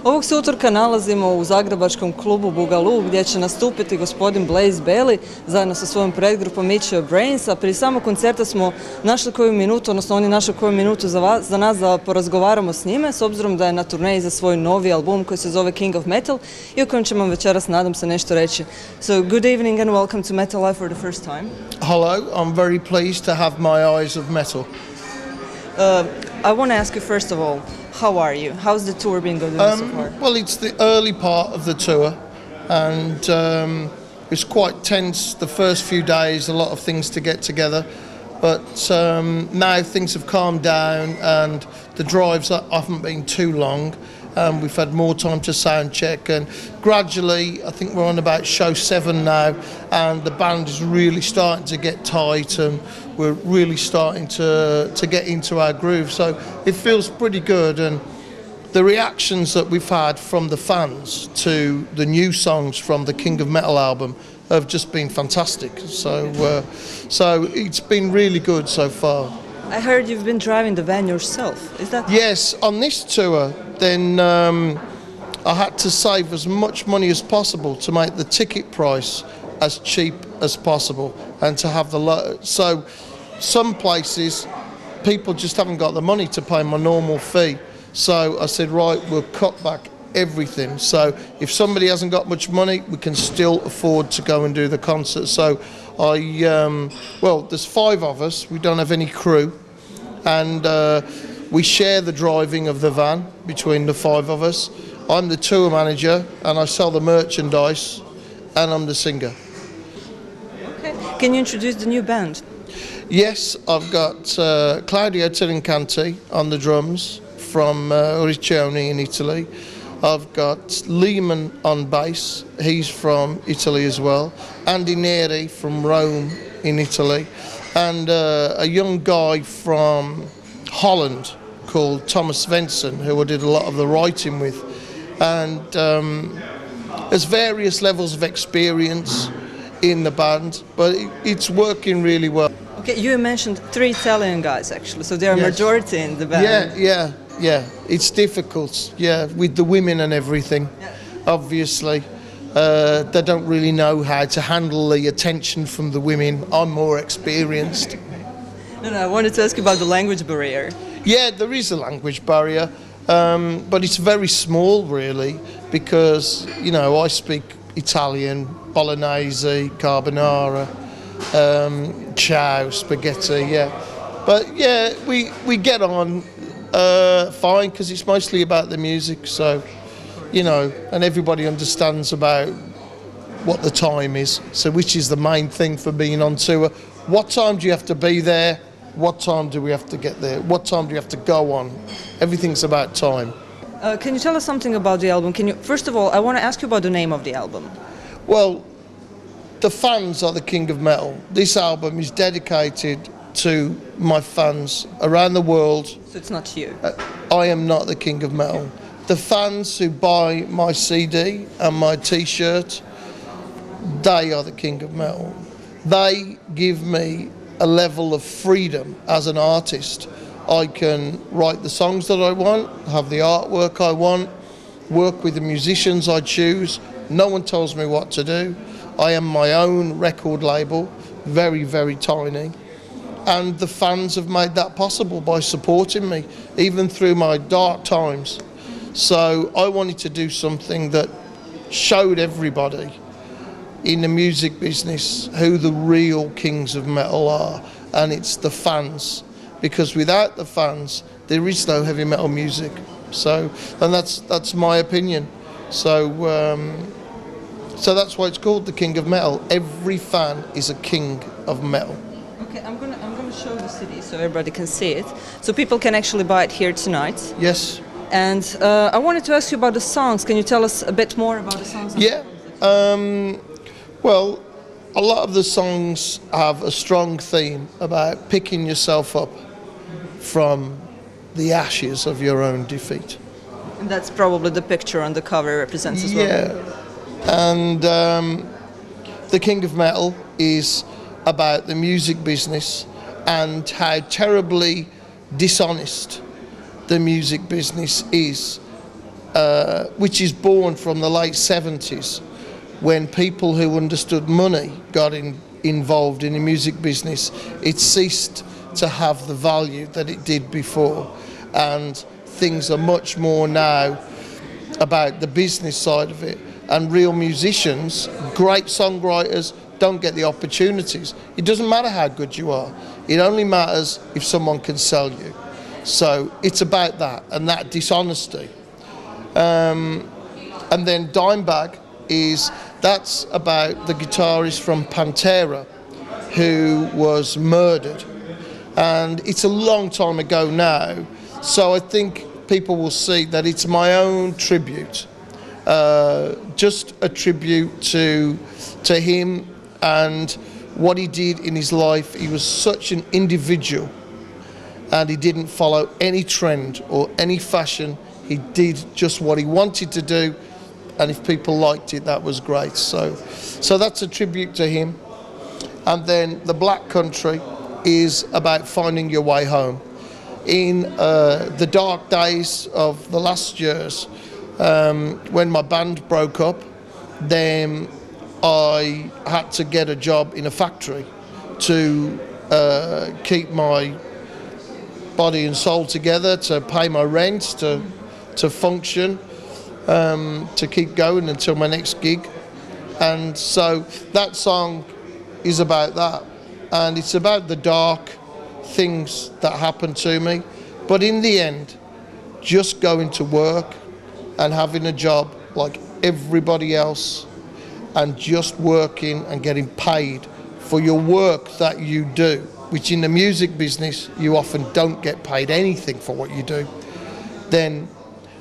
Ovog se utorka nalazimo u zagrebačkom klubu BOOGALOO gdje će nastupiti gospodin Bayley zajedno sa svojom predgrupom Brains, a prije samog koncerta smo našli koju minutu, odnosno on je našao koju minutu za nas da porazgovaramo s njime, s obzirom da je na turneji za svoj novi album koji se zove King of Metal i o kojem ćemo večeras, nadam se, nešto reći. So, good evening and welcome to Metal Life for the first time. Hello, I'm very pleased to have my eyes of metal. I want to ask you first of all, how are you? How's the tour been going so far? Well, it's the early part of the tour, and it's quite tense the first few days, a lot of things to get together, but now things have calmed down and the drives haven't been too long. We've had more time to sound check, and gradually I think we're on about show 7 now, and the band is really starting to get tight and we're really starting to get into our groove, so it feels pretty good. And the reactions that we've had from the fans to the new songs from the King of Metal album have just been fantastic, so it's been really good so far. I heard you've been driving the van yourself, is that? Yes, on this tour then I had to save as much money as possible to make the ticket price as cheap as possible, and to have so some places people just haven't got the money to pay my normal fee, so I said, right, we'll cut back everything, so if somebody hasn't got much money we can still afford to go and do the concert. So well, there's 5 of us, we don't have any crew, and we share the driving of the van between the 5 of us. I'm the tour manager and I sell the merchandise, and I'm the singer. Okay. Can you introduce the new band? Yes, I've got Claudio Tirincanti on the drums from Riccione in Italy. I've got Lehman on bass, he's from Italy as well. Andy Neri from Rome in Italy. And a young guy from Holland called Thomas Svensson, who I did a lot of the writing with. And there's various levels of experience in the band, but it's working really well. Okay, you mentioned 3 Italian guys actually, so they're a majority in the band. Yeah, it's difficult, with the women and everything, obviously. They don't really know how to handle the attention from the women. I'm more experienced. No, I wanted to ask you about the language barrier. Yeah, there is a language barrier, but it's very small really, because, you know, I speak Italian, bolognese, carbonara, ciao, spaghetti, But yeah, we get on fine, because it's mostly about the music, so, you know, and everybody understands about what the time is, so which is the main thing for being on tour. What time do you have to be there? What time do we have to get there? What time do you have to go on? Everything's about time. Can you tell us something about the album? First of all, I want to ask you about the name of the album. Well, the fans are the King of Metal. This album is dedicated to my fans around the world. So it's not you? I am not the King of Metal. The fans who buy my CD and my T-shirt, they are the King of Metal. They give me a level of freedom as an artist. I can write the songs that I want, have the artwork I want, work with the musicians I choose. No one tells me what to do. I am my own record label, very, very tiny. And the fans have made that possible by supporting me, even through my dark times. So I wanted to do something that showed everybody in the music business who the real kings of metal are, and it's the fans, because without the fans there is no heavy metal music. So, and that's my opinion. So that's why it's called the King of Metal. Every fan is a king of metal. Okay, I'm gonna show the CD so everybody can see it, so people can actually buy it here tonight. Yes. And I wanted to ask you about the songs. Can you tell us a bit more about the songs? Yeah. Well, a lot of the songs have a strong theme about picking yourself up from the ashes of your own defeat. And that's probably the picture on the cover represents as well. Yeah. And the King of Metal is about the music business and how terribly dishonest the music business is which is born from the late 70s, when people who understood money got involved in the music business. It ceased to have the value that it did before, and things are much more now about the business side of it. And real musicians, great songwriters, don't get the opportunities. It doesn't matter how good you are. It only matters if someone can sell you. So it's about that, and that dishonesty. And then Dimebag that's about the guitarist from Pantera who was murdered. And it's a long time ago now, so I think people will see that it's my own tribute, just a tribute to him and what he did in his life. He was such an individual, and he didn't follow any trend or any fashion. He did just what he wanted to do, and if people liked it, that was great. So that's a tribute to him. And then the Black Country is about finding your way home. In the dark days of the last years, when my band broke up, then I had to get a job in a factory to keep my body and soul together, to pay my rent, to function, to keep going until my next gig. And so that song is about that, and it's about the dark things that happened to me, but in the end, just going to work and having a job like everybody else, and just working and getting paid for your work that you do, which in the music business you often don't get paid anything for what you do. Then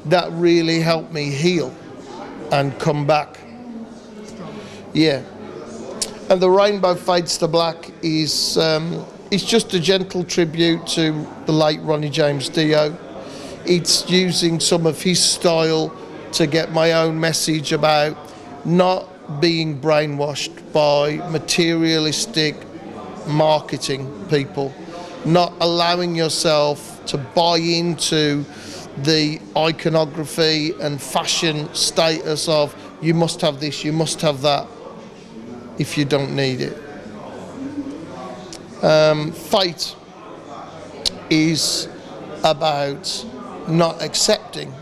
that really helped me heal and come back. Yeah. And The Rainbow Fades to Black is it's just a gentle tribute to the late Ronnie James Dio. It's using some of his style to get my own message about not being brainwashed by materialistic marketing people, not allowing yourself to buy into the iconography and fashion status of you must have this, you must have that, if you don't need it. Fate is about not accepting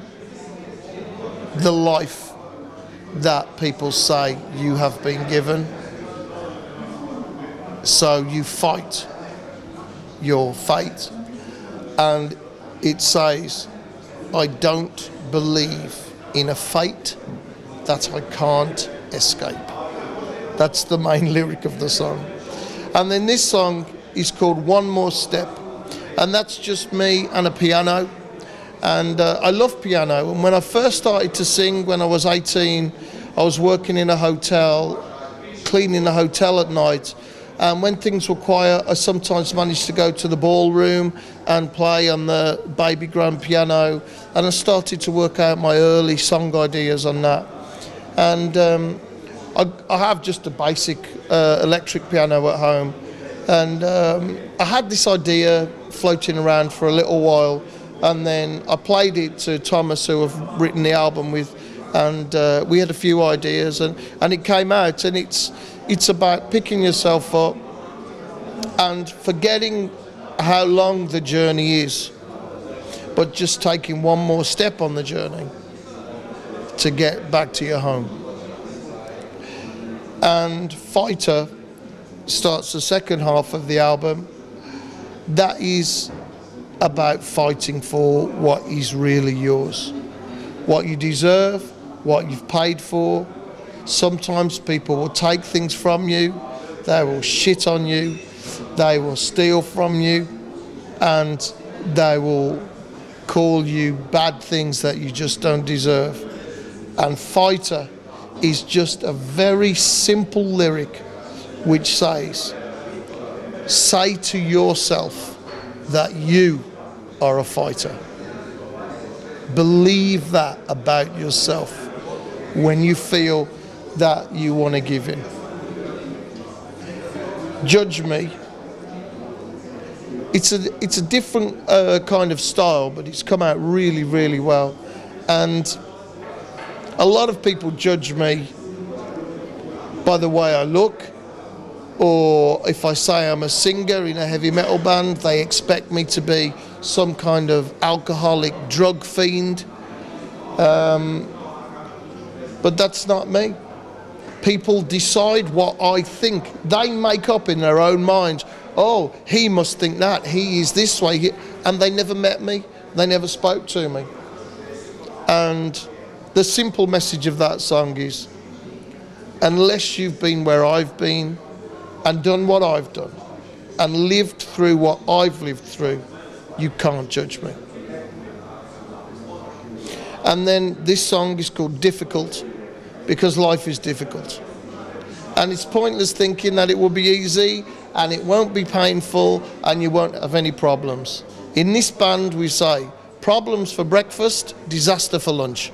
the life that people say you have been given. So you fight your fate. And it says, I don't believe in a fate that I can't escape. That's the main lyric of the song. And then this song is called One More Step, and that's just me and a piano. And I love piano, and when I first started to sing when I was 18, I was working in a hotel, cleaning a hotel at night, and when things were quiet, I sometimes managed to go to the ballroom and play on the baby grand piano, and I started to work out my early song ideas on that. And I have just a basic electric piano at home, and I had this idea floating around for a little while, and then I played it to Thomas, who I've written the album with, and we had a few ideas, and it came out. And it's about picking yourself up and forgetting how long the journey is, but just taking one more step on the journey to get back to your home. And Fighter starts the second half of the album. That is about fighting for what is really yours, what you deserve, what you've paid for. Sometimes people will take things from you, they will shit on you, they will steal from you, and they will call you bad things that you just don't deserve. And Fighter is just a very simple lyric which says, say to yourself that you are a fighter. Believe that about yourself when you feel that you want to give in. Judge Me. It's a different kind of style, but it's come out really, really well. And A lot of people judge me by the way I look, or if I say I'm a singer in a heavy metal band, they expect me to be some kind of alcoholic drug fiend. But that's not me. People decide what I think. They make up in their own minds, oh, he must think that, he is this way, and they never met me, they never spoke to me. And the simple message of that song is, unless you've been where I've been and done what I've done and lived through what I've lived through, you can't judge me. And then this song is called Difficult, because life is difficult. And it's pointless thinking that it will be easy and it won't be painful and you won't have any problems. In this band we say, problems for breakfast, disaster for lunch.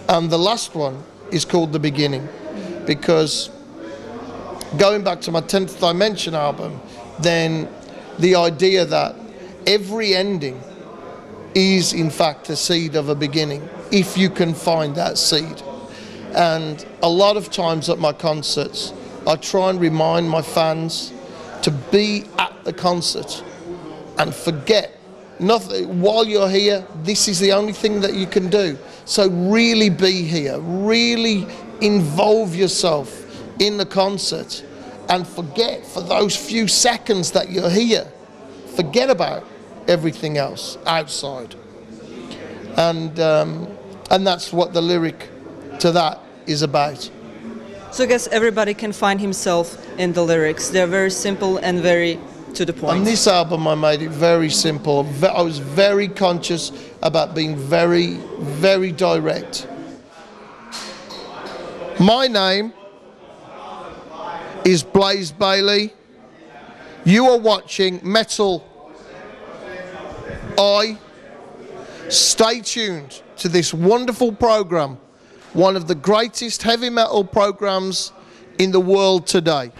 And the last one is called The Beginning, because going back to my 10th Dimension album, then the idea that every ending is in fact the seed of a beginning, if you can find that seed. And a lot of times at my concerts, I try and remind my fans to be at the concert and forget nothing. While you're here, this is the only thing that you can do. So really be here, really involve yourself in the concert and forget for those few seconds that you're here. Forget about everything else outside. And that's what the lyric to that is about. So I guess everybody can find himself in the lyrics. They're very simple and very to the point. On this album I made it very simple. I was very conscious about being very, very direct. My name is Bayley. You are watching Metal Eye. Stay tuned to this wonderful program, one of the greatest heavy metal programs in the world today.